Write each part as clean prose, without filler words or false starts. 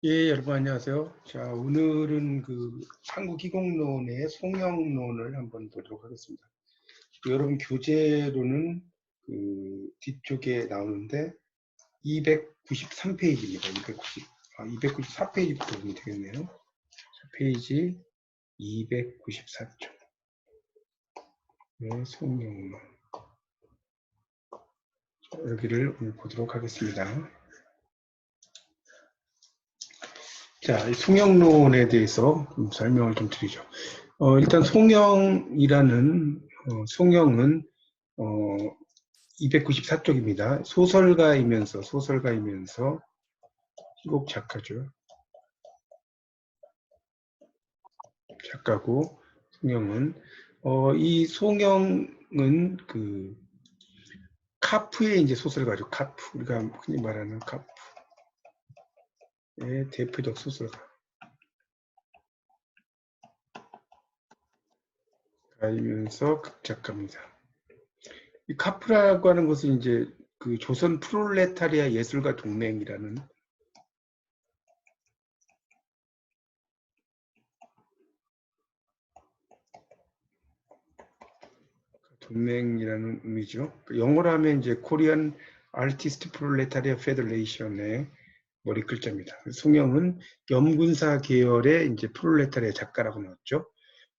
예, 여러분 안녕하세요. 자, 오늘은 한국이공론의 송영론을 한번 보도록 하겠습니다. 여러분 교재로는 뒤쪽에 나오는데 293페이지입니다. 294페이지부터 보면 되겠네요. 페이지 294쪽. 네, 송영론. 여기를 오늘 보도록 하겠습니다. 자, 이 송영론에 대해서 설명을 좀 드리죠. 일단 송영은 294쪽입니다. 소설가이면서 희곡 작가죠. 작가고 송영은 이 송영은 카프의 이제 소설가죠. 카프, 우리가 흔히 말하는 카프의 대표적 소설가. 이면서 극작가입니다. 이 카프라고 하는 것은 이제 조선 프롤레타리아 예술가 동맹이라는 동맹이라는 의미죠. 영어로 하면 이제 코리안 아티스트 프롤레타리아 페더레이션의 머리 글자입니다. 송영은 염군사 계열의 이제 프롤레타리아 작가라고 나왔죠.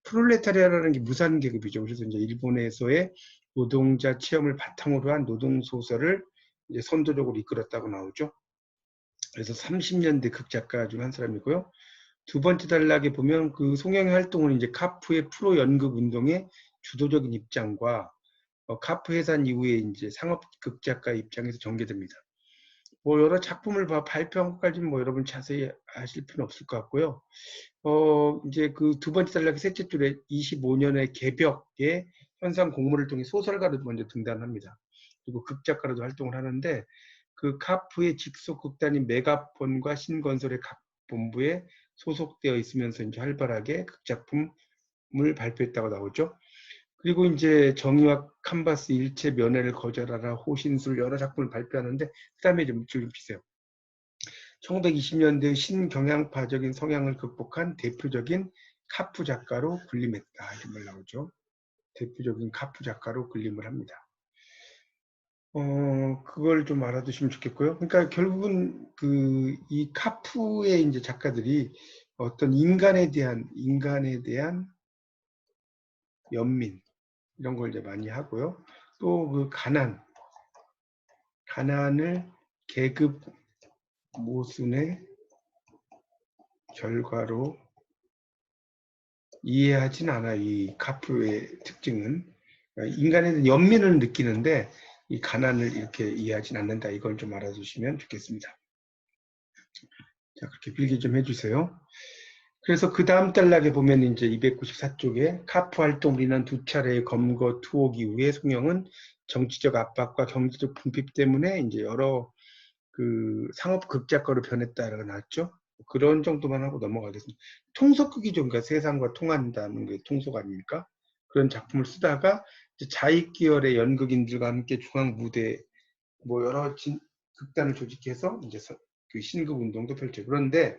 프롤레타리아라는 게 무산계급이죠. 그래서 이제 일본에서의 노동자 체험을 바탕으로 한 노동소설을 이제 선도적으로 이끌었다고 나오죠. 그래서 30년대 극작가 중 한 사람이고요. 두 번째 단락에 보면 송영의 활동은 이제 카프의 프로 연극 운동의 주도적인 입장과 카프 해산 이후에 이제 상업 극작가 입장에서 전개됩니다. 여러 작품을 발표한 것까지는 여러분 자세히 아실 필요는 없을 것 같고요. 이제 두 번째 단락의 셋째 줄에 25년의 개벽의 현상 공모를 통해 소설가로 먼저 등단합니다. 그리고 극작가로도 활동을 하는데 카프의 직속 극단인 메가폰과 신건설의 각 본부에 소속되어 있으면서 이제 활발하게 극작품을 발표했다고 나오죠. 그리고 이제 정의와 칸바스 일체 면회를 거절하라 호신술 여러 작품을 발표하는데 그다음에 좀 주세요. 1920년대 신경향파적인 성향을 극복한 대표적인 카프 작가로 군림했다. 이런 말 나오죠. 대표적인 카프 작가로 군림을 합니다. 그걸 좀 알아두시면 좋겠고요. 그러니까 결국은 이 카프의 이제 작가들이 어떤 인간에 대한 연민 이런 걸 이제 많이 하고요. 또 가난을 계급 모순의 결과로 이해하진 않아요. 이 카프의 특징은 인간에 대한 연민을 느끼는데 이 가난을 이렇게 이해하진 않는다. 이걸 좀 알아주시면 좋겠습니다. 자, 그렇게 필기 좀 해주세요. 그래서 그 다음 단락에 보면 이제 294쪽에 카프 활동을 인한 두 차례의 검거 투옥 이후에 송영은 정치적 압박과 경제적 분핍 때문에 이제 여러 상업 극작가로 변했다라고 나왔죠. 그런 정도만 하고 넘어가겠습니다. 통속극이죠. 그러니까 세상과 통한다는 게 통속 아닙니까? 그런 작품을 쓰다가 이제 자익 계열의 연극인들과 함께 중앙 무대 여러 극단을 조직해서 이제 신극 운동도 펼쳐. 그런데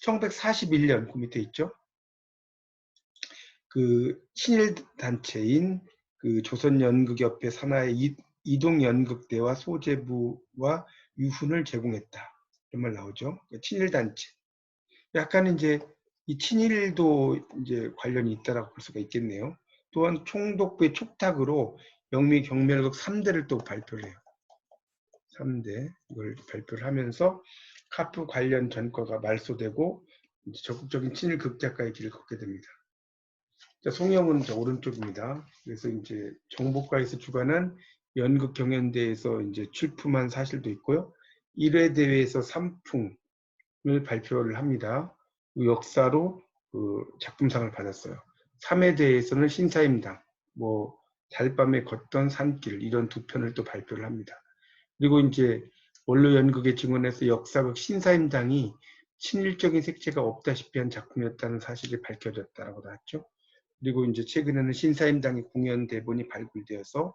1941년 그 밑에 있죠. 친일 단체인 조선연극협회 산하의 이동연극대와 소재부와 유훈을 제공했다. 이런 말 나오죠. 친일 단체. 약간 이제 이 친일도 이제 관련이 있다라고 볼 수가 있겠네요. 또한 총독부의 촉탁으로 영미 경멸극 3대를 또 발표를 해요. 3대 이걸 발표를 하면서 카프 관련 전과가 말소되고 이제 적극적인 친일 극작가의 길을 걷게 됩니다. 자, 송영은 저 오른쪽입니다. 그래서 이제 정보과에서 주관한 연극 경연대에서 이제 출품한 사실도 있고요. 1회 대회에서 3풍을 발표를 합니다. 역사로 작품상을 받았어요. 3회 대회에서는 신사임당, 달밤에 걷던 산길 이런 두 편을 또 발표를 합니다. 그리고 이제 원로 연극에 증언해서 역사극 신사임당이 친일적인 색채가 없다시피 한 작품이었다는 사실이 밝혀졌다라고 나왔죠. 그리고 이제 최근에는 신사임당의 공연 대본이 발굴되어서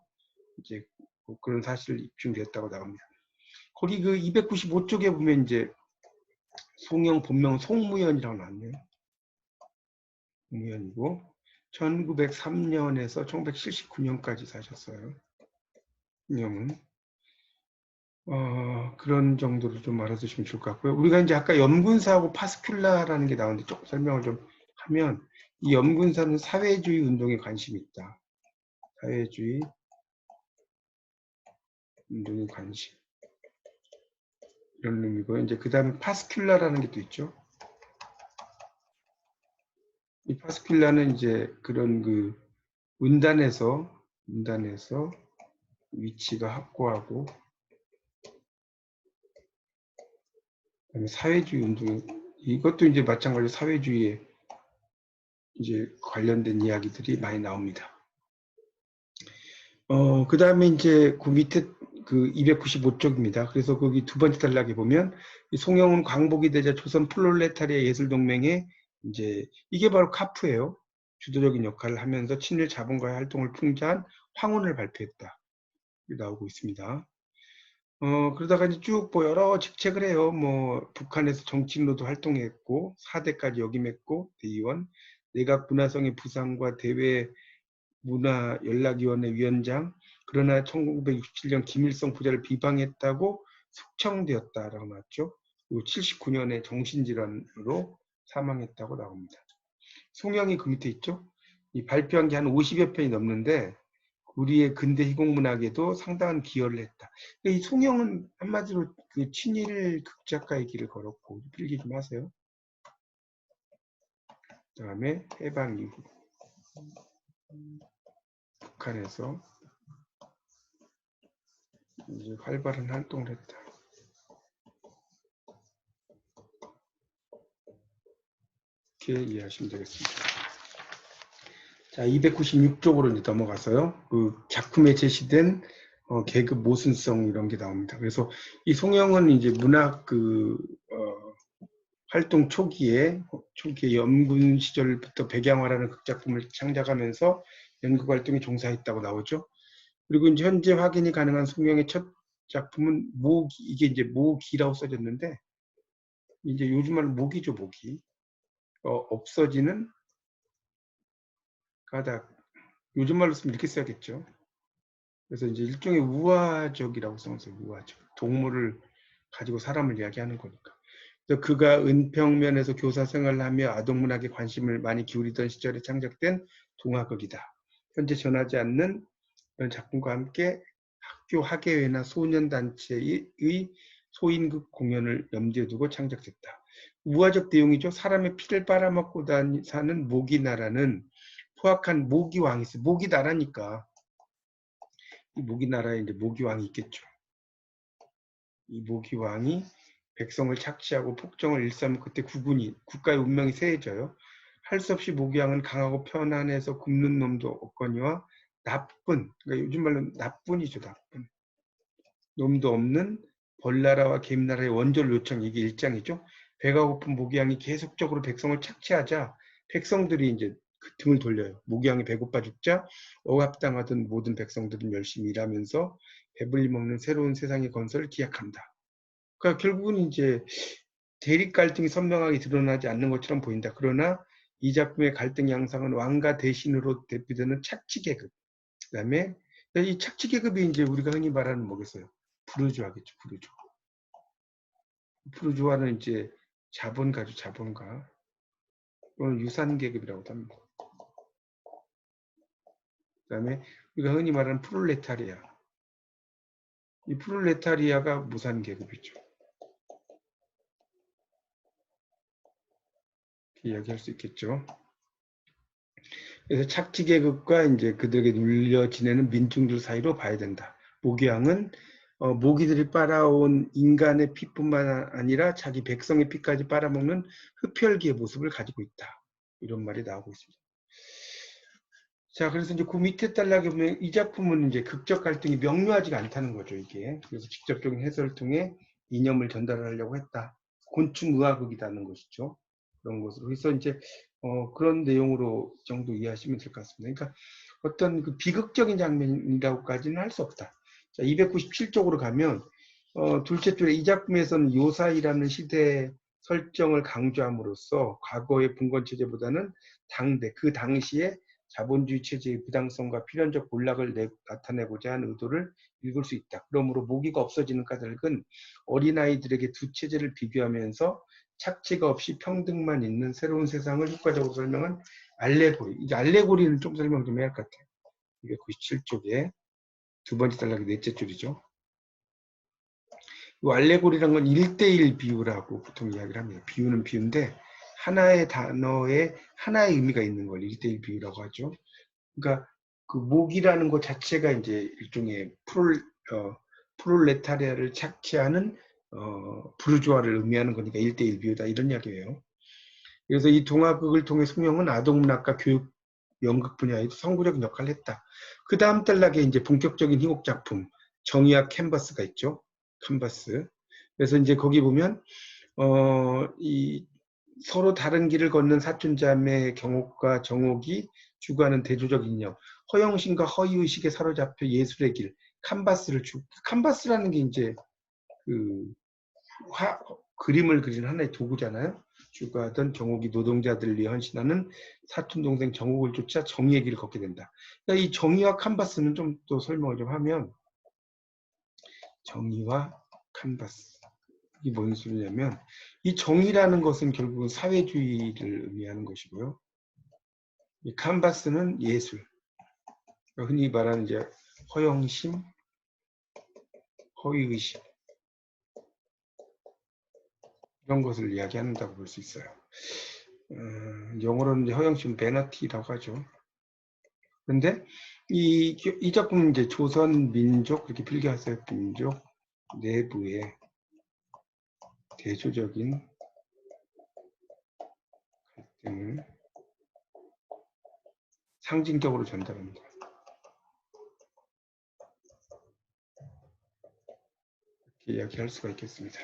이제 그런 사실이 입증되었다고 나옵니다. 거기 295쪽에 보면 이제 송영 본명 송무현이라고 나왔네요. 무현이고 1903년에서 1979년까지 사셨어요. 송영은 그런 정도로 좀 알아두시면 좋을 것 같고요. 우리가 이제 아까 염군사하고 파스큘라라는 게 나오는데 조금 설명을 좀 하면 이 염군사는 사회주의 운동에 관심이 있다. 사회주의 운동에 관심 이런 의미고요. 이제 그 다음에 파스큘라라는 게 또 있죠. 이 파스큘라는 이제 그런 그 문단에서 위치가 확고하고 그다음에 사회주의 운동 이것도 이제 마찬가지로 사회주의에 이제 관련된 이야기들이 많이 나옵니다. 그 다음에 이제 그 밑에 그 295쪽입니다. 그래서 거기 두 번째 단락에 보면 송영은 광복이 되자 조선 프롤레타리아 예술동맹에 이제 이게 바로 카프예요. 주도적인 역할을 하면서 친일 자본가의 활동을 풍자한 황혼을 발표했다. 나오고 있습니다. 그러다가 이제 쭉 뭐 여러 직책을 해요. 뭐 북한에서 정치인으로도 활동했고 4대까지 역임했고 대의원, 내각 문화성의 부상과 대외 문화연락위원회 위원장. 그러나 1967년 김일성 부자를 비방했다고 숙청되었다라고 나왔죠. 그리고 79년에 정신질환으로 사망했다고 나옵니다. 송영이 그 밑에 있죠. 이 발표한 게 한 50여 편이 넘는데 우리의 근대 희곡문학에도 상당한 기여를 했다. 이 송영은 한마디로 그 친일 극작가의 길을 걸었고 필기 좀 하세요. 그 다음에 해방 이후 북한에서 이제 활발한 활동을 했다. 이렇게 이해하시면 되겠습니다. 자, 296쪽으로 이제 넘어가서요. 그 작품에 제시된 계급 모순성 이런 게 나옵니다. 그래서 이 송영은 이제 문학 활동 초기에 연군 시절부터 백양화라는 극작품을 창작하면서 연극 활동에 종사했다고 나오죠. 그리고 이제 현재 확인이 가능한 송영의 첫 작품은 모기, 이게 이제 모기라고 써졌는데 이제 요즘 말로 모기죠, 모기. 없어지는 가닥. 요즘 말로 쓰면 이렇게 써야겠죠. 그래서 이제 일종의 우화적이라고 써놨어요. 우화적. 동물을 가지고 사람을 이야기하는 거니까. 그래서 그가 은평면에서 교사 생활을 하며 아동문학에 관심을 많이 기울이던 시절에 창작된 동화극이다. 현재 전하지 않는 이런 작품과 함께 학교 학예회나 소년단체의 소인극 공연을 염두에 두고 창작됐다. 우화적 내용이죠. 사람의 피를 빨아먹고 사는 모기나라는 포악한 모기왕이 있어요. 모기나라니까 이 모기나라에 이제 모기왕이 있겠죠. 이 모기왕이 백성을 착취하고 폭정을 일삼은 그때 국가의 운명이 쇠해져요. 할 수 없이 모기왕은 강하고 편안해서 굶는 놈도 없거니와 나쁜, 그러니까 요즘 말로 나쁜이죠, 나쁜. 놈도 없는 벌나라와 겜나라의 원조를 요청, 이게 1장이죠. 배가 고픈 모기왕이 계속적으로 백성을 착취하자 백성들이 이제 그 등을 돌려요. 모기왕이 배고파 죽자 억압당하던 모든 백성들은 열심히 일하면서 배불리 먹는 새로운 세상의 건설을 기약한다. 그러니까 결국은 이제 대립 갈등이 선명하게 드러나지 않는 것처럼 보인다. 그러나 이 작품의 갈등 양상은 왕과 대신으로 대표되는 착취 계급. 그다음에 이 착취 계급이 이제 우리가 흔히 말하는 뭐겠어요? 부르주아겠죠. 부르주아. 부르주아는 이제 자본가죠. 자본가. 또는 유산 계급이라고도 합니다. 그다음에 우리가 흔히 말하는 프롤레타리아. 이 프롤레타리아가 무산 계급이죠. 이야기할 수 있겠죠. 그래서 착취 계급과 이제 그들에게 눌려 지내는 민중들 사이로 봐야 된다. 모기왕은 모기들이 빨아온 인간의 피뿐만 아니라 자기 백성의 피까지 빨아먹는 흡혈귀의 모습을 가지고 있다. 이런 말이 나오고 있습니다. 자, 그래서 이제 그 밑에 단락에 보면 이 작품은 이제 극적 갈등이 명료하지가 않다는 거죠, 이게. 그래서 직접적인 해설을 통해 이념을 전달하려고 했다. 곤충의학극이라는 것이죠. 그런 것으로. 그래서 이제 그런 내용으로 정도 이해하시면 될 것 같습니다. 그러니까 어떤 그 비극적인 장면이라고까지는 할 수 없다. 자, 297쪽으로 가면 둘째 줄에 이 작품에서는 요사이라는 시대 설정을 강조함으로써 과거의 분권체제보다는 그 당시에 자본주의 체제의 부당성과 필연적 몰락을 나타내고자 한 의도를 읽을 수 있다. 그러므로 모기가 없어지는 까닭은 어린아이들에게 두 체제를 비교하면서 착취가 없이 평등만 있는 새로운 세상을 효과적으로 설명한 알레고리. 이제 알레고리는 좀 설명 좀 해야 할 것 같아요. 297쪽에 두 번째 단락의 넷째 줄이죠. 이 알레고리란 건 1대1 비유라고 보통 이야기를 합니다. 비유는 비유인데 하나의 단어에 하나의 의미가 있는 걸 1대1 비유라고 하죠. 그러니까 그 모기라는 것 자체가 이제 일종의 프롤레타리아를 착취하는 부르주아를 의미하는 거니까 1대1 비유다 이런 이야기예요. 그래서 이 동화극을 통해 송영은 아동문학과 교육 연극 분야에도 선구적인 역할을 했다. 그 다음 단락에 이제 본격적인 희곡 작품 정의와 캔버스가 있죠. 캔버스. 그래서 이제 거기 보면 이 서로 다른 길을 걷는 사촌자매 경옥과 정옥이 추구하는 대조적 인형, 허영심과 허위의식에 사로잡혀 예술의 길, 칸바스라는 게 이제 그 그림을 그리는 하나의 도구잖아요. 추구하던 정옥이 노동자들을 위해 헌신하는 사촌동생 정옥을 쫓아 정의의 길을 걷게 된다. 그러니까 이 정의와 칸바스는 좀 또 설명을 좀 하면, 정의와 칸바스. 이게 뭔 소리냐면, 이 정의라는 것은 결국은 사회주의를 의미하는 것이고요. 이 칸바스는 예술. 흔히 말하는 이제 허영심, 허위의식. 이런 것을 이야기한다고 볼 수 있어요. 영어로는 이제 허영심 베너티라고 하죠. 그런데 이 작품은 이제 조선 민족, 그렇게 필기하세요. 민족 내부의 대조적인 갈등을 상징적으로 전달합니다. 이렇게 이야기할 수가 있겠습니다.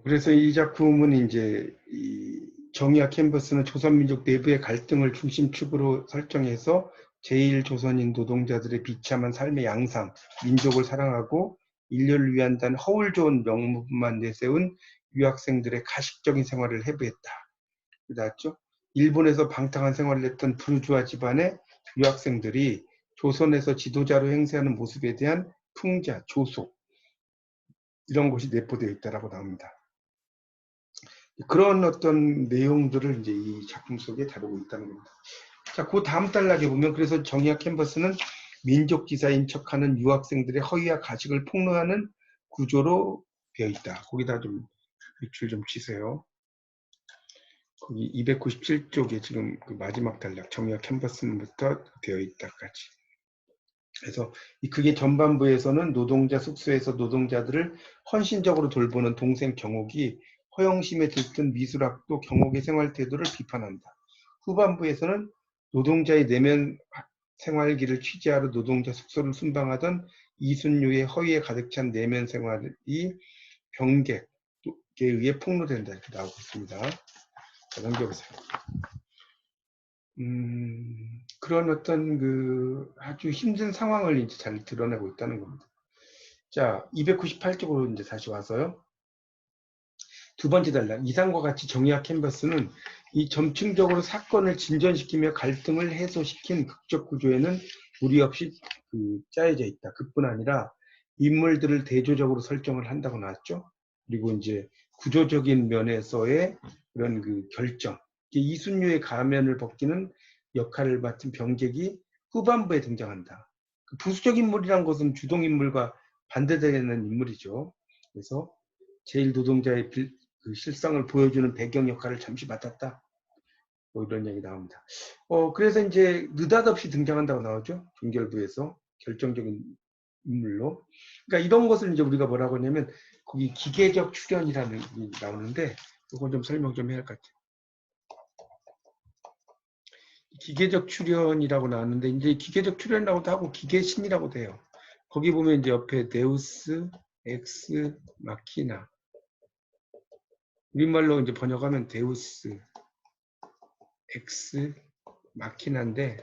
그래서 이 작품은 이제 이 정의와 캔버스는 조선민족 내부의 갈등을 중심축으로 설정해서 제1조선인 노동자들의 비참한 삶의 양상, 민족을 사랑하고 인류를 위한다는 허울 좋은 명분만 내세운 유학생들의 가식적인 생활을 해부했다. 나왔죠? 일본에서 방탕한 생활을 했던 부르주아 집안의 유학생들이 조선에서 지도자로 행세하는 모습에 대한 풍자, 조속 이런 것이 내포되어 있다라고 나옵니다. 그런 어떤 내용들을 이제 이 작품 속에 다루고 있다는 겁니다. 자, 그 다음 단락에 보면 그래서 정의와 캔버스는 민족 기사인 척하는 유학생들의 허위와 가식을 폭로하는 구조로 되어 있다. 거기다 좀 밑줄 좀 치세요. 거기 297쪽에 지금 그 마지막 단락 정의와 캔버스부터 되어 있다까지. 그래서 그게 전반부에서는 노동자 숙소에서 노동자들을 헌신적으로 돌보는 동생 경옥이 허영심에 들뜬 미술학도 경옥의 생활 태도를 비판한다. 후반부에서는 노동자의 내면 생활기를 취재하러 노동자 숙소를 순방하던 이순유의 허위에 가득 찬 내면 생활이 병객에 의해 폭로된다. 이렇게 나오고 있습니다. 자, 넘겨보세요. 그런 어떤 그 아주 힘든 상황을 이제 잘 드러내고 있다는 겁니다. 자, 298쪽으로 이제 다시 와서요. 두 번째 단락, 이상과 같이 정의와 캔버스는 이 점층적으로 사건을 진전시키며 갈등을 해소시킨 극적 구조에는 무리 없이 짜여져 있다. 그뿐 아니라 인물들을 대조적으로 설정을 한다고 나왔죠. 그리고 이제 구조적인 면에서의 그런 그 결정, 이순유의 가면을 벗기는 역할을 맡은 병객이 후반부에 등장한다. 부수적 인물이란 것은 주동 인물과 반대되는 인물이죠. 그래서 제1노동자의 그 실상을 보여주는 배경 역할을 잠시 맡았다. 뭐 이런 얘기 나옵니다. 그래서 이제 느닷없이 등장한다고 나오죠. 종결부에서 결정적인 인물로. 그러니까 이런 것을 이제 우리가 뭐라고 하냐면 거기 기계적 출현이라는 게 나오는데 이건 좀 설명 좀 해야 할 것 같아요. 기계적 출현이라고 나왔는데 이제 기계적 출현이라고도 하고 기계신이라고도 해요. 거기 보면 이제 옆에 데우스 엑스 마키나 우리말로 이제 번역하면 데우스 엑스 마키나인데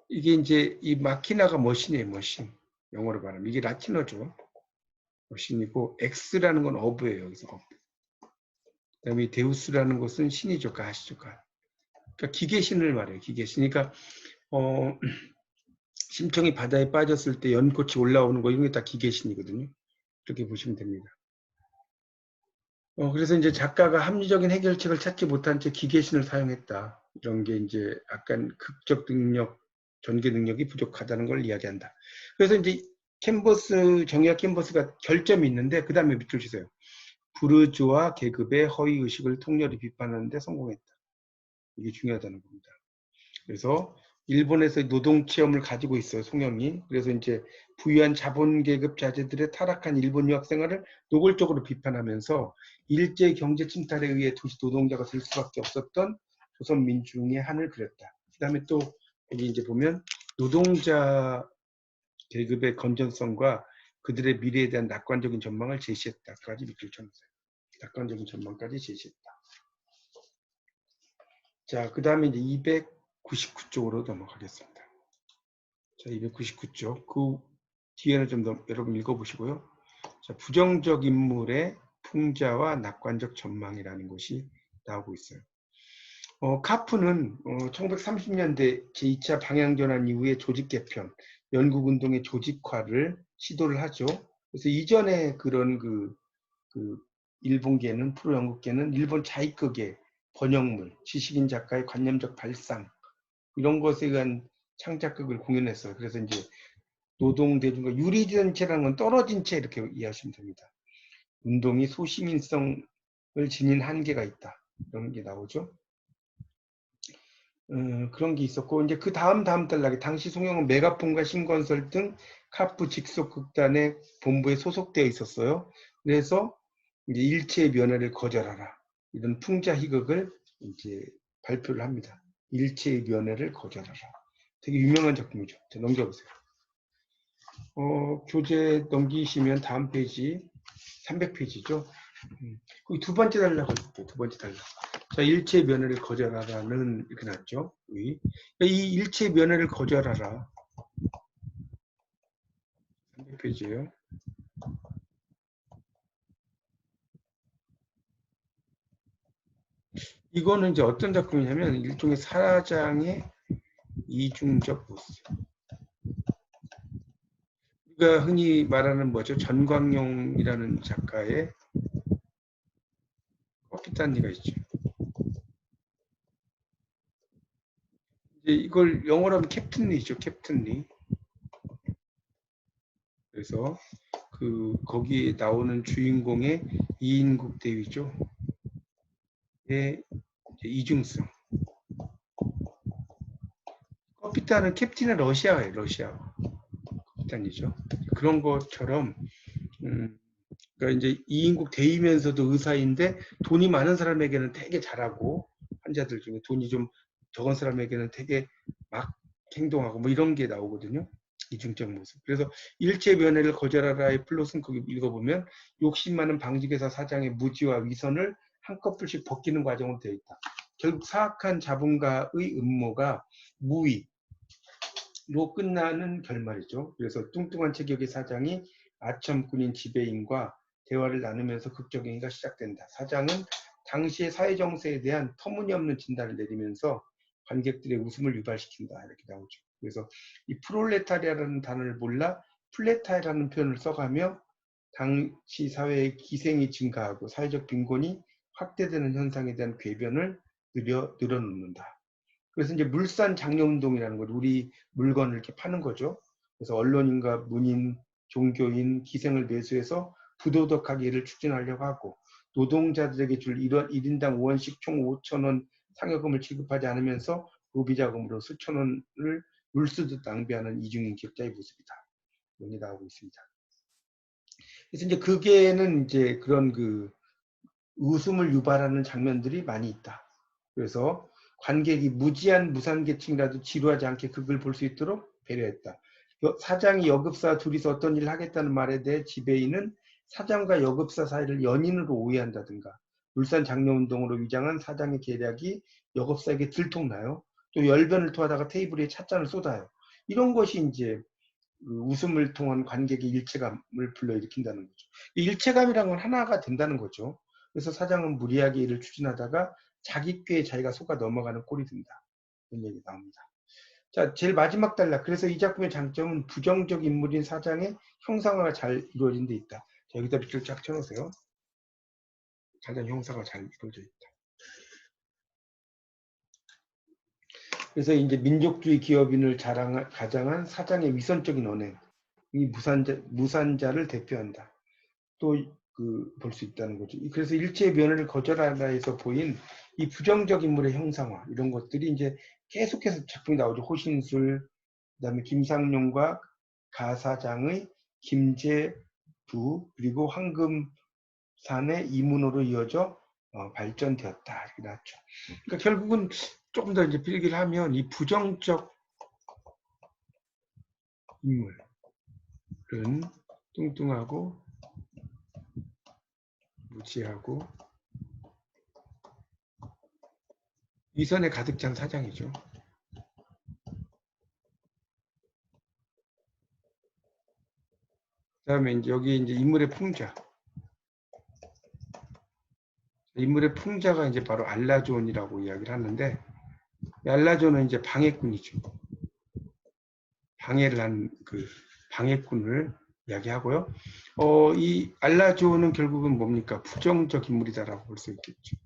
이게 이제 이 마키나가 머신이에요. 머신. 영어로 말하면 이게 라틴어죠. 신이고 X라는 건 어부예요. 여기서 어부. 그다음에 데우스라는 것은 신이죠. 가시죠. 그러니까 기계신을 말해요. 기계신. 그러니까 심청이 바다에 빠졌을 때 연꽃이 올라오는 거 이런 게 다 기계신이거든요. 그렇게 보시면 됩니다. 그래서 이제 작가가 합리적인 해결책을 찾지 못한 채 기계신을 사용했다. 이런 게 이제 약간 극적 능력, 전개 능력이 부족하다는 걸 이야기한다. 그래서 이제 캔버스, 정의학 캔버스가 결점이 있는데 그 다음에 밑줄 치세요. 부르주아 계급의 허위의식을 통렬히 비판하는 데 성공했다. 이게 중요하다는 겁니다. 그래서 일본에서 노동체험을 가지고 있어요, 송영이. 그래서 이제 부유한 자본계급 자제들의 타락한 일본 유학 생활을 노골적으로 비판하면서 일제 경제 침탈에 의해 도시 노동자가 될 수밖에 없었던 조선 민중의 한을 그렸다. 그 다음에 또 여기 이제 보면 노동자 계급의 건전성과 그들의 미래에 대한 낙관적인 전망을 제시했다까지 밑줄 쳤어요. 낙관적인 전망까지 제시했다. 자, 그 다음에 이제 299쪽으로 넘어가겠습니다. 자, 299쪽. 그 뒤에는 좀 더 여러분 읽어보시고요. 자, 부정적 인물의 풍자와 낙관적 전망이라는 것이 나오고 있어요. 카프는 1930년대 제2차 방향전환 이후에 조직 개편, 연극운동의 조직화를 시도를 하죠. 그래서 이전에 그런 그 일본계는, 프로연극계는 일본 자익극의 번역물, 지식인 작가의 관념적 발상, 이런 것에 의한 창작극을 공연했어요. 그래서 이제 노동대중과 유리된 채라는 건 떨어진 채 이렇게 이해하시면 됩니다. 운동이 소시민성을 지닌 한계가 있다. 이런 게 나오죠. 그런 게 있었고, 이제 그 다음 단락에 당시 송영은 메가폰과 신건설 등 카프 직속 극단의 본부에 소속되어 있었어요. 그래서 이제 일체의 면회를 거절하라. 이런 풍자 희극을 이제 발표를 합니다. 일체의 면회를 거절하라. 되게 유명한 작품이죠. 자, 넘겨보세요. 교재 넘기시면 다음 페이지 300페이지죠. 거기 두 번째 단락을 볼게요. 두 번째 단락. 자, 일체 면회를 거절하라는 이렇게 났죠. 이 일체 면회를 거절하라. 300페이지예요. 이거는 이제 어떤 작품이냐면 일종의 사장의 이중적 모습. 우리가 흔히 말하는 뭐죠? 전광용이라는 작가의 커피단니가 있죠. 이제 이걸 영어로 하면 캡틴 리죠. 캡틴 리. 그래서 거기에 나오는 주인공의 이인국 대위죠. 의 이중성. 커피단은 캡틴은 러시아예요. 러시아. 커피단이죠. 그런 것처럼 그러니까 이제 이인국 대위면서도 의사인데 돈이 많은 사람에게는 되게 잘하고 환자들 중에 돈이 좀 적은 사람에게는 되게 막 행동하고 뭐 이런 게 나오거든요. 이중적 모습. 그래서 일체 면회를 거절하라의 플롯은 거기 읽어보면 욕심 많은 방직회사 사장의 무지와 위선을 한꺼풀씩 벗기는 과정으로 되어 있다. 결국 사악한 자본가의 음모가 무위로 끝나는 결말이죠. 그래서 뚱뚱한 체격의 사장이 아첨꾼인 지배인과 대화를 나누면서 극적 행위가 시작된다. 사장은 당시의 사회 정세에 대한 터무니없는 진단을 내리면서 관객들의 웃음을 유발시킨다. 이렇게 나오죠. 그래서 이 프롤레타리아라는 단어를 몰라 플레타이라는 표현을 써가며 당시 사회의 기생이 증가하고 사회적 빈곤이 확대되는 현상에 대한 궤변을 늘어놓는다. 그래서 이제 물산 장려운동이라는 걸 우리 물건을 이렇게 파는 거죠. 그래서 언론인과 문인, 종교인, 기생을 매수해서 부도덕하게 이를 추진하려고 하고 노동자들에게 줄 1인당 5원씩 총 5,000원 상여금을 지급하지 않으면서 로비자금으로 수천 원을 물쓰듯 낭비하는 이중인 기업자의 모습이다. 이런 게 나오고 있습니다. 그래서 이제 그게는 이제 그런 웃음을 유발하는 장면들이 많이 있다. 그래서 관객이 무지한 무산계층이라도 지루하지 않게 그걸 볼 수 있도록 배려했다. 사장이 여급사 둘이서 어떤 일을 하겠다는 말에 대해 지배인은 사장과 여급사 사이를 연인으로 오해한다든가 물산 장려운동으로 위장한 사장의 계략이 여급사에게 들통나요. 또 열변을 토하다가 테이블 위에 찻잔을 쏟아요. 이런 것이 이제 웃음을 통한 관객의 일체감을 불러일으킨다는 거죠. 이 일체감이란 건 하나가 된다는 거죠. 그래서 사장은 무리하게 이를 추진하다가 자기 꾀에 자기가 속아 넘어가는 꼴이 된다. 이런 얘기 나옵니다. 자, 제일 마지막 단락. 그래서 이 작품의 장점은 부정적 인물인 사장의 형상화가 잘 이루어진 데 있다. 자, 여기다 밑줄 쫙 쳐놓으세요. 사장 형상화 잘 이루어져 있다. 그래서 이제 민족주의 기업인을 가장한 사장의 위선적인 언행, 이 무산자를 대표한다. 또 볼 수 있다는 거죠. 그래서 일체의 면허를 거절하다에서 보인 이 부정적 인물의 형상화 이런 것들이 이제 계속해서 작품이 나오죠. 호신술, 그다음에 김상룡과 가사장의 김제부 그리고 황금산의 이문호로 이어져 발전되었다 이렇게 나왔죠. 그러니까 결국은 조금 더 이제 필기를 하면 이 부정적 인물은 뚱뚱하고 무지하고 위선에 가득 찬 사장이죠. 그다음에 이제 여기 이제 인물의 풍자. 인물의 풍자가 이제 바로 알라존이라고 이야기를 하는데, 알라존은 이제 방해꾼이죠. 방해를 한 그 방해꾼을 이야기하고요. 이 알라존은 결국은 뭡니까? 부정적 인물이다라고 볼 수 있겠죠.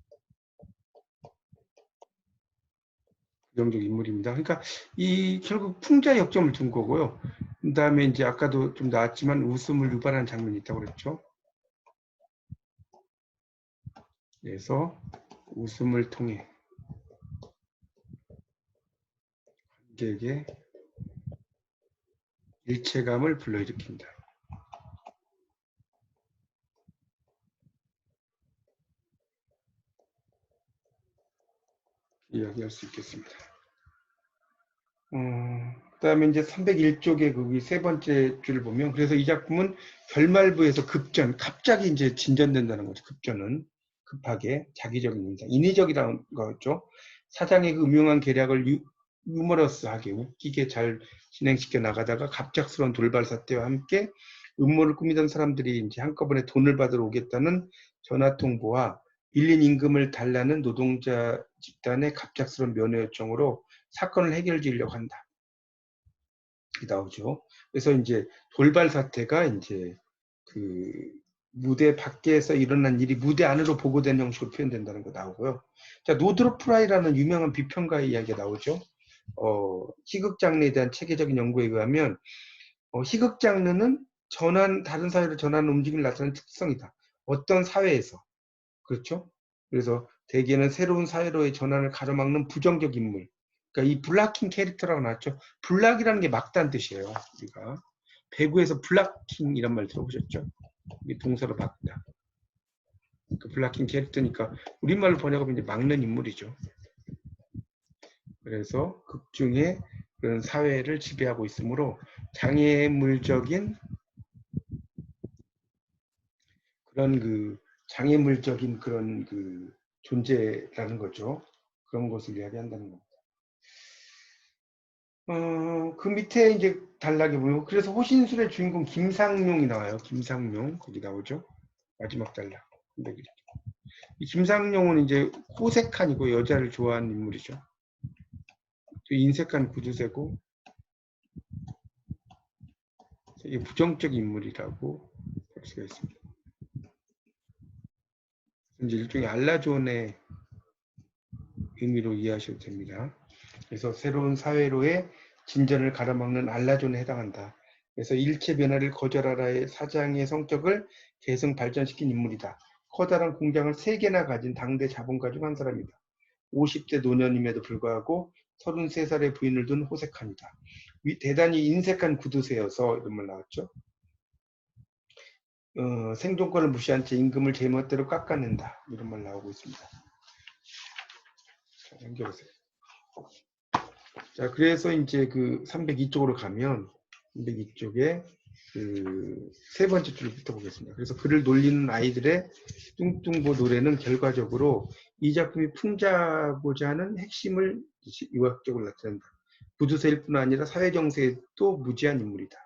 부정적 인물입니다. 그러니까 이 결국 풍자 역점을 둔 거고요. 그다음에 이제 아까도 좀 나왔지만 웃음을 유발하는 장면이 있다고 그랬죠. 그래서 웃음을 통해 관객에게 일체감을 불러일으킨다. 이야기할 수 있겠습니다. 그다음에 이제 301쪽의 거기 세 번째 줄을 보면, 그래서 이 작품은 결말부에서 갑자기 이제 진전된다는 거죠. 급전은 급하게 자기적인 인상, 인위적이라는 거죠. 사장의 그 음흉한 계략을 유머러스하게 웃기게 잘 진행시켜 나가다가 갑작스러운 돌발 사태와 함께 음모를 꾸미던 사람들이 이제 한꺼번에 돈을 받으러 오겠다는 전화 통보와 빌린 임금을 달라는 노동자 집단의 갑작스러운 면회 요청으로 사건을 해결 지으려고 한다. 나오죠. 그래서 이제 돌발 사태가 이제 그 무대 밖에서 일어난 일이 무대 안으로 보고된 형식으로 표현된다는 거 나오고요. 자, 노드롭 프라이라는 유명한 비평가의 이야기가 나오죠. 희극 장르에 대한 체계적인 연구에 의하면 희극 장르는 다른 사회로 전환 움직임을 나타내는 특성이다. 어떤 사회에서. 그렇죠? 그래서 대개는 새로운 사회로의 전환을 가로막는 부정적 인물. 그러니까 이 블락킹 캐릭터라고 나왔죠. 블락이라는 게 막다는 뜻이에요. 우리가 배구에서 블락킹 이런 말 들어보셨죠? 이게 동사로 막다. 그 블락킹 캐릭터니까 우리말로 번역하면 이제 막는 인물이죠. 그래서 극중에 그런 사회를 지배하고 있으므로 장애물적인 그런 존재라는 거죠. 그런 것을 이야기한다는 겁니다. 그 밑에 이제 단락에 보면, 그래서 호신술의 주인공 김상룡이 나와요. 김상룡 거기 나오죠. 마지막 단락. 이 김상룡은 이제 호색한이고 여자를 좋아하는 인물이죠. 또 인색한 구두쇠고 되게 부정적 인물이라고 볼 수가 있습니다. 이제 일종의 알라존의 의미로 이해하셔도 됩니다. 그래서 새로운 사회로의 진전을 가로막는 알라존에 해당한다. 그래서 일체 변화를 거절하라의 사장의 성격을 계승 발전시킨 인물이다. 커다란 공장을 3개나 가진 당대 자본가 중 한 사람이다. 50대 노년임에도 불구하고 33살의 부인을 둔 호색한이다. 대단히 인색한 구두쇠여서 이런 말 나왔죠. 생존권을 무시한 채 임금을 제멋대로 깎아낸다. 이런 말 나오고 있습니다. 자, 넘겨보세요. 자, 그래서 이제 그 302쪽으로 가면 302쪽에 그 세 번째 줄부터 보겠습니다. 그래서 그를 놀리는 아이들의 뚱뚱보 노래는 결과적으로 이 작품이 풍자고자 하는 핵심을 유학적으로 나타낸다. 구두쇠일 뿐 아니라 사회 정세에도 무지한 인물이다.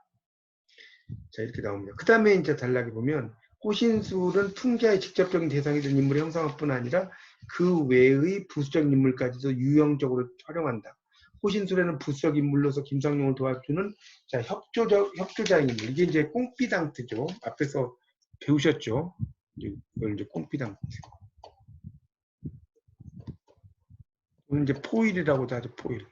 자, 이렇게 나옵니다. 그 다음에 이제 단락에 보면 호신술은 풍자의 직접적인 대상이 된 인물의 형상일 뿐 아니라 그 외의 부수적 인물까지도 유형적으로 활용한다. 호신술에는 부수적 인물로서 김상용을 도와주는 자, 협조자인 인물. 이게 이제 꽁피당트죠. 앞에서 배우셨죠. 이걸 이제 꽁피당트. 이제 포일이라고도 하죠. 포일.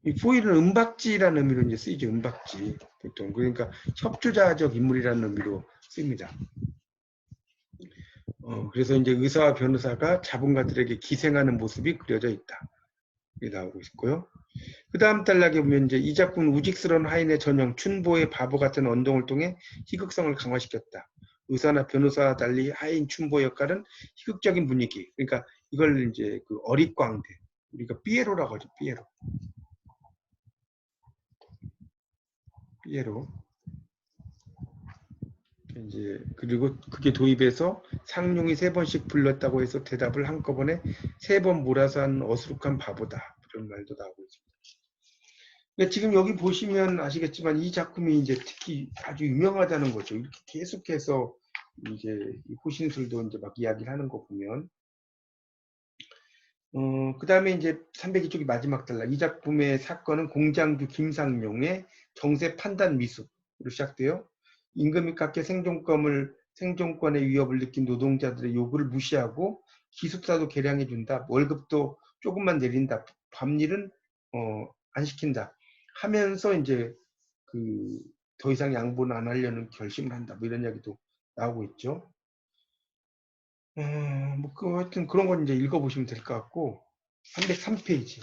이 포일은 은박지라는 의미로 이제 쓰이죠. 은박지 보통. 그러니까 협조자적 인물이라는 의미로 씁니다. 그래서 이제 의사와 변호사가 자본가들에게 기생하는 모습이 그려져 있다. 이게 나오고 있고요. 그 다음 단락에 보면 이제 이 작품은 우직스러운 하인의 전형, 춘보의 바보 같은 언동을 통해 희극성을 강화시켰다. 의사나 변호사와 달리 하인 춘보 역할은 희극적인 분위기. 그러니까 이걸 이제 그 어릿광대. 우리가 삐에로라고 하죠. 삐에로. 삐에로. 이제 그리고 그게 도입해서 상룡이 3번씩 불렀다고 해서 대답을 한꺼번에 3번 몰아서 한 어수룩한 바보다. 이런 말도 나오고 있습니다. 근데 지금 여기 보시면 아시겠지만 이 작품이 이제 특히 아주 유명하다는 거죠. 이렇게 계속해서 이제 호신술도 이제 막 이야기를 하는 거 보면 그 다음에 이제 302쪽이 마지막 단락. 이 작품의 사건은 공장주 김상용의 정세 판단 미숙으로 시작돼요. 임금이 깎여 생존권의 위협을 느낀 노동자들의 요구를 무시하고 기숙사도 개량해준다. 월급도 조금만 내린다. 밤일은 안 시킨다. 하면서 이제 그 더 이상 양보는 안 하려는 결심을 한다. 뭐 이런 이야기도 나오고 있죠. 하여튼 그런 건 이제 읽어보시면 될 것 같고 303페이지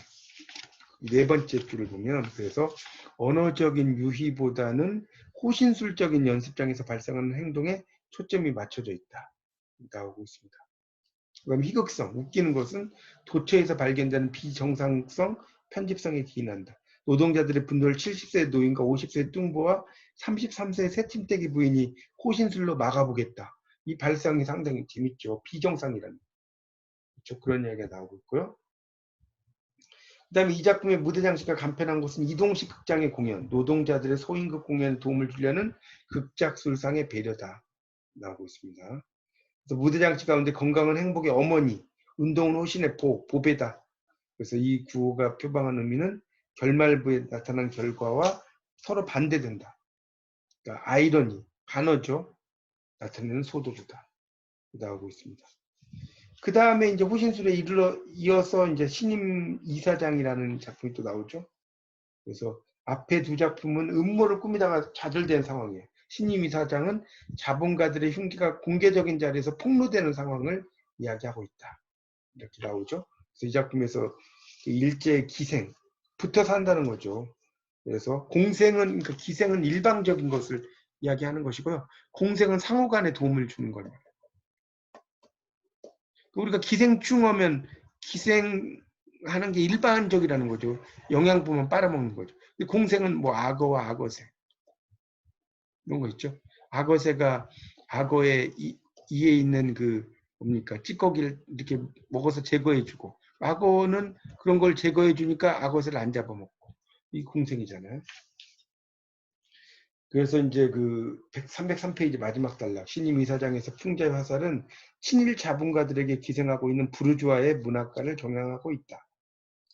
네 번째 줄을 보면 그래서 언어적인 유희보다는 호신술적인 연습장에서 발생하는 행동에 초점이 맞춰져 있다. 나오고 있습니다. 그다음 희극성, 웃기는 것은 도처에서 발견되는 비정상성, 편집성에 기인한다. 노동자들의 분노를 70세 노인과 50세 뚱보와 33세 새침대기 부인이 호신술로 막아보겠다. 이 발상이 상당히 재밌죠. 비정상이라는 그런 이야기가 나오고 있고요. 그 다음에 이 작품의 무대 장식과 간편한 것은 이동식 극장의 공연, 노동자들의 소임극 공연에 도움을 주려는 극작술상의 배려다. 나오고 있습니다. 그래서 무대 장치 가운데 건강은 행복의 어머니, 운동은 호신의 보배다. 그래서 이 구호가 표방한 의미는 결말부에 나타난 결과와 서로 반대된다. 그러니까 아이러니, 반어죠. 나타내는 소도구다. 나오고 있습니다. 그 다음에 이제 호신술에 이어서 이제 신임 이사장이라는 작품이 또 나오죠. 그래서 앞에 두 작품은 음모를 꾸미다가 좌절된 상황이에요. 신임 이사장은 자본가들의 흉기가 공개적인 자리에서 폭로되는 상황을 이야기하고 있다. 이렇게 나오죠. 그래서 이 작품에서 일제 기생, 붙어 산다는 거죠. 그래서 공생은, 그러니까 기생은 일방적인 것을 이야기하는 것이고요. 공생은 상호 간에 도움을 주는 겁니다. 우리가 기생충 하면 기생하는 게 일반적이라는 거죠. 영양분만 빨아먹는 거죠. 공생은 뭐 악어와 악어새 이런 거 있죠. 악어새가 악어의 이에 있는 그 뭡니까 찌꺼기를 이렇게 먹어서 제거해주고 악어는 그런 걸 제거해주니까 악어새를 안 잡아먹고 이 공생이잖아요. 그래서 이제 그 303페이지 마지막 단락 신임 이사장에서 풍자의 화살은 친일 자본가들에게 기생하고 있는 부르주아의 문학관을 경향하고 있다.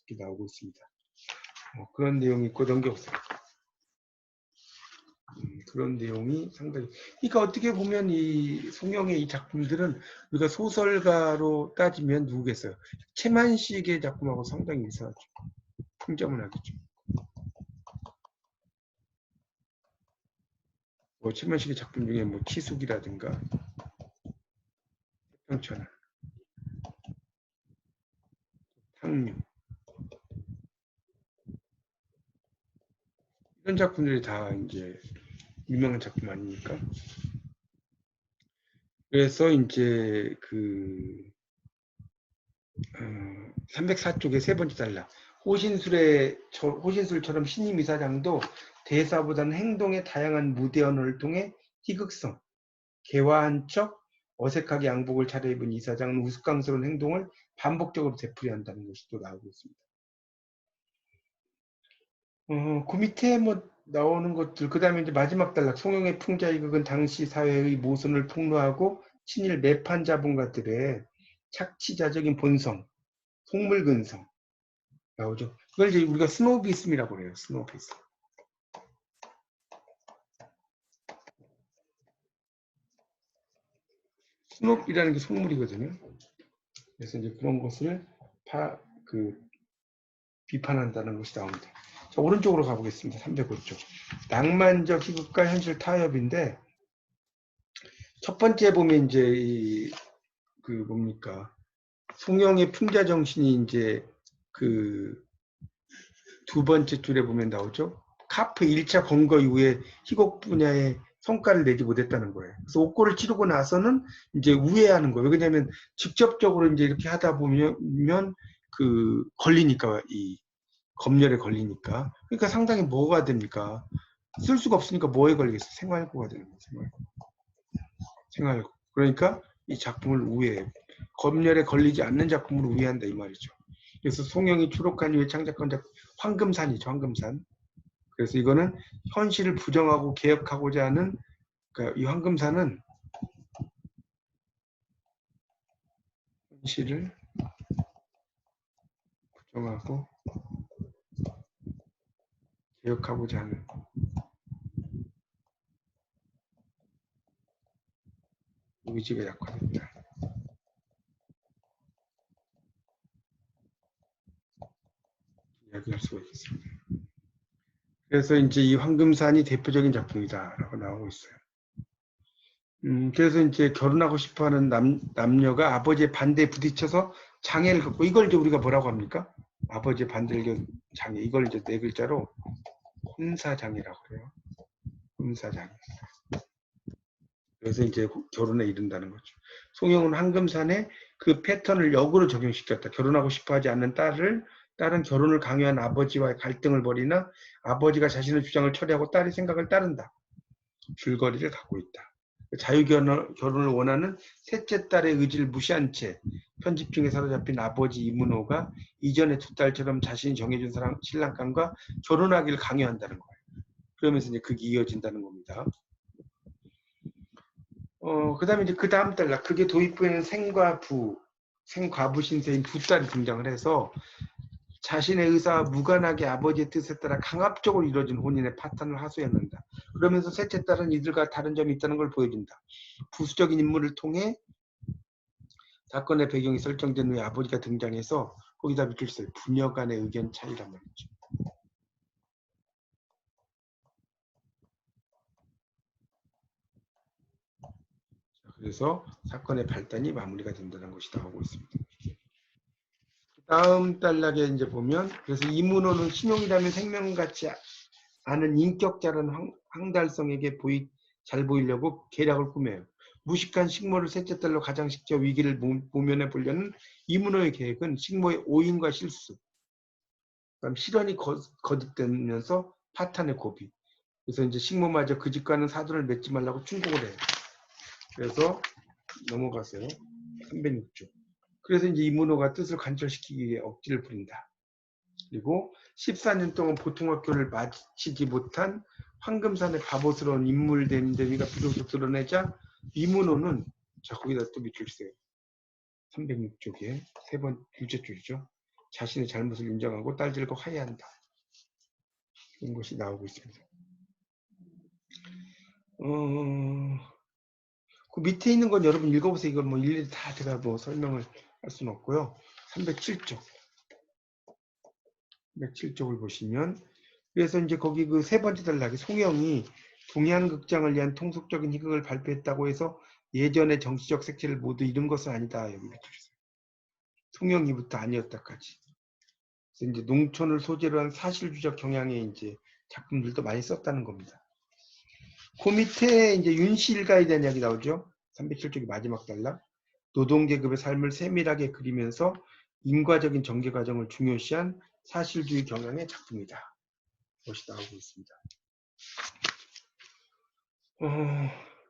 이렇게 나오고 있습니다. 그런 내용이 있고 넘겨보세요. 그런 내용이 상당히 그러니까 어떻게 보면 이 송영의 이 작품들은 우리가 소설가로 따지면 누구겠어요? 최만식의 작품하고 상당히 유사하죠. 풍자문학이죠. 뭐 최만식의 작품 중에 뭐 치숙이라든가 평천하, 탕류 이런 작품들이 다 이제 유명한 작품 아닙니까? 그래서 이제 그 304쪽의 세 번째 단락 호신술처럼 신임 이사장도 대사보다는 행동의 다양한 무대 언어를 통해 희극성, 개화한 척 어색하게 양복을 차려입은 이사장은 우스꽝스러운 행동을 반복적으로 되풀이한다는 것이 또 나오고 있습니다. 그 밑에 뭐 나오는 것들, 그 다음에 이제 마지막 단락, 송영의 풍자이극은 당시 사회의 모순을 폭로하고 친일 매판 자본가들의 착취자적인 본성, 속물근성 나오죠. 그걸 이제 우리가 스노비즘이라고 그래요. 스노비즘. 스노비라는 게 속물이거든요. 그래서 이제 그런 것을 비판한다는 것이 나옵니다. 자, 오른쪽으로 가보겠습니다. 305쪽. 낭만적 희극과 현실 타협인데, 첫 번째 보면 이제 뭡니까. 송영의 풍자 정신이 이제 두 번째 줄에 보면 나오죠. 카프 1차 검거 이후에 희곡 분야에 성과를 내지 못했다는 거예요. 그래서 옥고를 치르고 나서는 이제 우회하는 거예요. 왜냐하면 직접적으로 이제 이렇게 하다 보면 걸리니까 이 검열에 걸리니까. 그러니까 상당히 뭐가 됩니까? 쓸 수가 없으니까 뭐에 걸리겠어요? 생활고가 되는 거예요. 생활고. 그러니까 이 작품을 우회해요. 검열에 걸리지 않는 작품을 우회한다 이 말이죠. 그래서 송영이 추록한 이후에 창작한 작품 황금산이죠. 황금산. 그래서 이거는 현실을 부정하고 개혁하고자 하는 그러니까 이 황금산은 현실을 부정하고 개혁하고자 하는 의지가 약화됐다. 이야기할 수가 있습니다. 그래서 이제 이 황금산이 대표적인 작품이다라고 나오고 있어요. 그래서 이제 결혼하고 싶어하는 남녀가 아버지의 반대에 부딪혀서 장애를 갖고 이걸 이제 우리가 뭐라고 합니까? 아버지의 반대를 겪은 장애. 이걸 이제 네 글자로 혼사장애라고 해요. 혼사장애. 그래서 이제 결혼에 이른다는 거죠. 송영은 황금산에 그 패턴을 역으로 적용시켰다. 결혼하고 싶어하지 않는 딸은 결혼을 강요한 아버지와의 갈등을 벌이나 아버지가 자신의 주장을 처리하고 딸의 생각을 따른다. 줄거리를 갖고 있다. 자유결혼을 원하는 셋째 딸의 의지를 무시한 채 편집 중에 사로잡힌 아버지 이문호가 이전의 두 딸처럼 자신이 정해준 신랑감과 결혼하기를 강요한다는 거예요. 그러면서 이제 그게 이어진다는 겁니다. 그 다음에 이제 그 다음 단락, 그게 도입부에는 생과부 신세인 두 딸이 등장을 해서 자신의 의사와 무관하게 아버지의 뜻에 따라 강압적으로 이루어진 혼인의 파탄을 하소연한다. 그러면서 셋째 딸은 이들과 다른 점이 있다는 걸 보여준다. 부수적인 인물을 통해 사건의 배경이 설정된 후에 아버지가 등장해서 거기다 밑줄 써요. 부녀 간의 의견 차이란 말이죠. 그래서 사건의 발단이 마무리가 된다는 것이 나오고 있습니다. 다음 단락에 이제 보면 그래서 이문호는 신용이라면 생명같이 않은 인격자라는 황달성에게 잘 보이려고 계략을 꾸며요. 무식한 식모를 셋째 딸로 가장시켜 위기를 모면해 보려는 이문호의 계획은 식모의 오인과 실수, 그다음 실언이 거듭되면서 파탄의 고비. 그래서 이제 식모마저 그 집과는 사돈을 맺지 말라고 충고를 해요. 그래서 넘어가세요. 306조. 그래서 이제 이문호가 뜻을 관철시키기 위해 억지를 부린다. 그리고 14년 동안 보통학교를 마치지 못한 황금산의 바보스러운 인물됨이가 비로소 드러내자 이문호는 자 거기다 또 밑줄 주세요. 306쪽에 둘째 줄이죠. 자신의 잘못을 인정하고 딸들과 화해한다. 이런 것이 나오고 있습니다. 그 밑에 있는 건 여러분 읽어보세요. 이건 뭐 일일이 다 제가 뭐 설명을 할 수는 없고요. 307쪽. 307쪽을 보시면 그래서 이제 거기 그 세 번째 단락에 송영이 동해안극장을 위한 통속적인 희극을 발표했다고 해서 예전의 정치적 색채를 모두 잃은 것은 아니다. 여기 밑줄이세요. 송영이부터 아니었다까지. 그래서 이제 농촌을 소재로 한 사실주적 경향의 이제 작품들도 많이 썼다는 겁니다. 그 밑에 이제 윤씨일가에 대한 이야기 나오죠. 307쪽의 마지막 단락. 노동계급의 삶을 세밀하게 그리면서 인과적인 전개 과정을 중요시한 사실주의 경향의 작품이다. 것이 나오고 있습니다.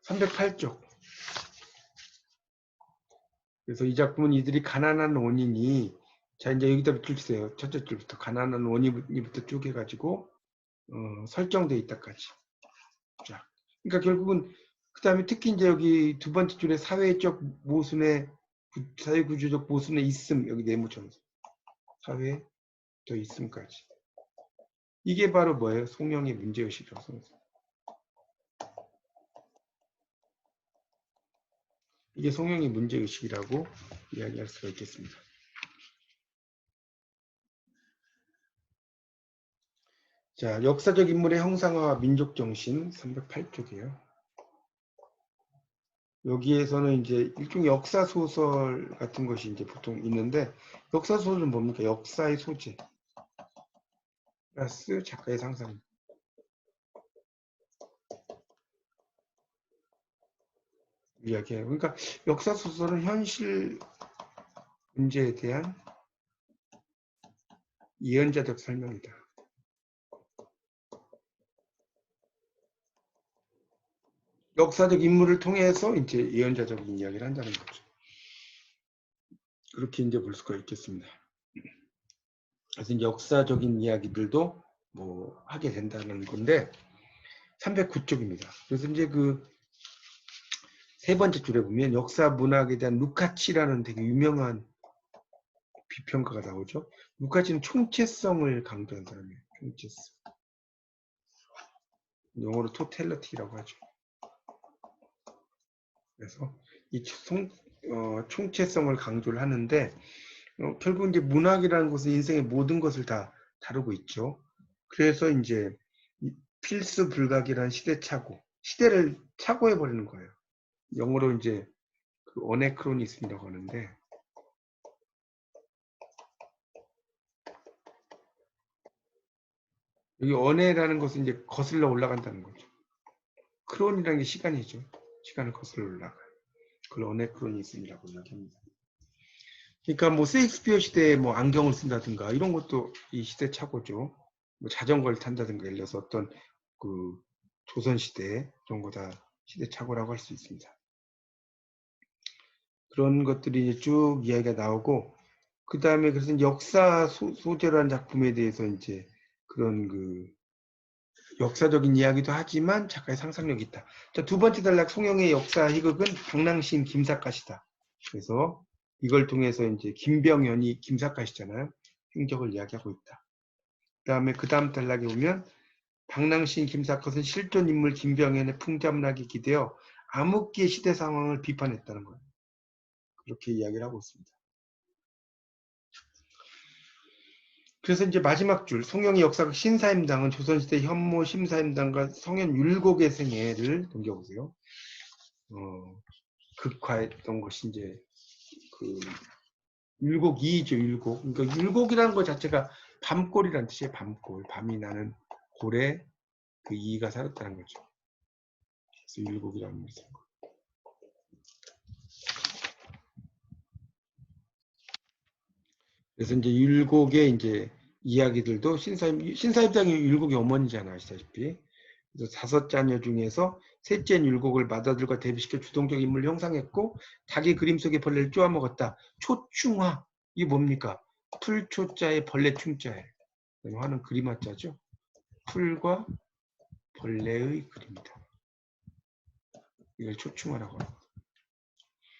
308쪽. 그래서 이 작품은 이들이 가난한 원인이 자 이제 여기다 밑줄 주세요. 첫째 줄부터 가난한 원인부터 쭉 해가지고 설정되어 있다까지. 자, 그러니까 결국은 그 다음에 특히 이제 여기 두 번째 줄에 사회적 모순의 사회구조적 모순의 있음, 여기 네모처럼 사회 더 있음까지. 이게 바로 뭐예요? 송영의 문제의식이라고 생각해요. 이게 송영의 문제의식이라고 이야기할 수가 있겠습니다. 자, 역사적 인물의 형상화와 민족정신 308쪽이에요. 여기에서는 이제 일종의 역사소설 같은 것이 이제 보통 있는데, 역사소설은 뭡니까? 역사의 소재 플러스 작가의 상상. 이야기해요. 그러니까 역사소설은 현실 문제에 대한 예언자적 설명이다. 역사적 인물을 통해서 이제 예언자적인 이야기를 한다는 거죠. 그렇게 이제 볼 수가 있겠습니다. 그래서 이제 역사적인 이야기들도 뭐 하게 된다는 건데 309쪽입니다. 그래서 이제 그 세 번째 줄에 보면 역사 문학에 대한 루카치라는 되게 유명한 비평가가 나오죠. 루카치는 총체성을 강조한 사람이에요. 총체성. 영어로 토텔러티라고 하죠. 그래서 이 총체성을 강조를 하는데 결국 이제 문학이라는 것은 인생의 모든 것을 다 다루고 있죠. 그래서 이제 필수 불가결한 시대착오, 시대를 착오해 버리는 거예요. 영어로 이제 그 어네크로니즘이라고 하는데 여기 어네라는 것은 이제 거슬러 올라간다는 거죠. 크론이라는 게 시간이죠. 시간을 거슬러 올라가요. 그걸 어네크로니즘이라고 이야기합니다. 그러니까 뭐 세익스피어 시대에 뭐 안경을 쓴다든가 이런 것도 이 시대착오죠. 뭐 자전거를 탄다든가 예를 들어서 어떤 그 조선 시대 이런 거 다 시대착오라고 할 수 있습니다. 그런 것들이 이제 쭉 이야기가 나오고 그 다음에 그래서 역사 소재라는 작품에 대해서 이제 그런 그 역사적인 이야기도 하지만 작가의 상상력이 있다. 자, 두 번째 단락 송영의 역사 희극은 방랑시인 김삿갓이다. 그래서 이걸 통해서 이제 김병연이 김삿갓이잖아요. 행적을 이야기하고 있다. 그다음에 그 다음 단락에 보면 방랑시인 김삿갓은 실존 인물 김병연의 풍자문학에 기대어 암흑기의 시대 상황을 비판했다는 거예요. 그렇게 이야기를 하고 있습니다. 그래서 이제 마지막 줄 송영의 역사극 신사임당은 조선시대 현모 심사임당과 성현 율곡의 생애를 넘겨보세요. 극화했던 것이 이제 그 율곡 2죠. 율곡. 그러니까 율곡이라는 것 자체가 밤골이라는 뜻이에요. 밤골. 밤이 나는 골에 그 이가 살았다는 거죠. 그래서 율곡이라는 뜻이에요. 그래서 이제 율곡의 이제 이야기들도 신사임당이 율곡의 어머니잖아요. 아시다시피. 그래서 5자녀 중에서 셋째인 율곡을 맏아들과 대비시켜 주동적 인물을 형상했고 자기 그림 속의 벌레를 쪼아먹었다. 초충화. 이게 뭡니까? 풀초자에 벌레 충자에. 화는 그림 화자죠. 풀과 벌레의 그림이다. 이걸 초충화라고 합니다.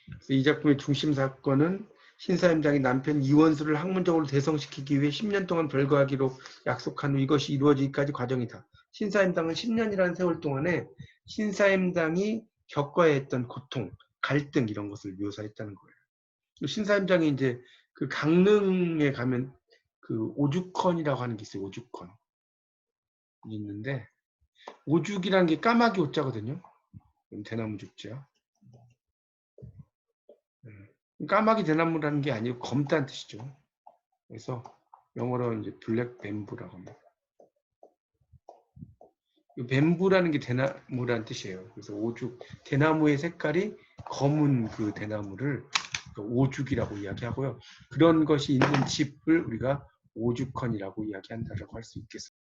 그래서 이 작품의 중심 사건은 신사임당이 남편 이원수를 학문적으로 대성시키기 위해 10년 동안 별거하기로 약속한 후 이것이 이루어지기까지 과정이다. 신사임당은 10년이라는 세월 동안에 신사임당이 겪어야 했던 고통, 갈등 이런 것을 묘사했다는 거예요. 신사임당이 이제 그 강릉에 가면 그 오죽헌이라고 하는 게 있어요. 오죽헌 있는데 오죽이라는 게 까마귀 오자거든요. 대나무 죽자. 까마귀 대나무라는 게 아니고 검다는 뜻이죠. 그래서 영어로 이제 블랙 뱀부라고 합니다. 뱀부라는 게 대나무라는 뜻이에요. 그래서 오죽, 대나무의 색깔이 검은 그 대나무를 오죽이라고 이야기하고요. 그런 것이 있는 집을 우리가 오죽헌이라고 이야기한다라고 할 수 있겠습니다.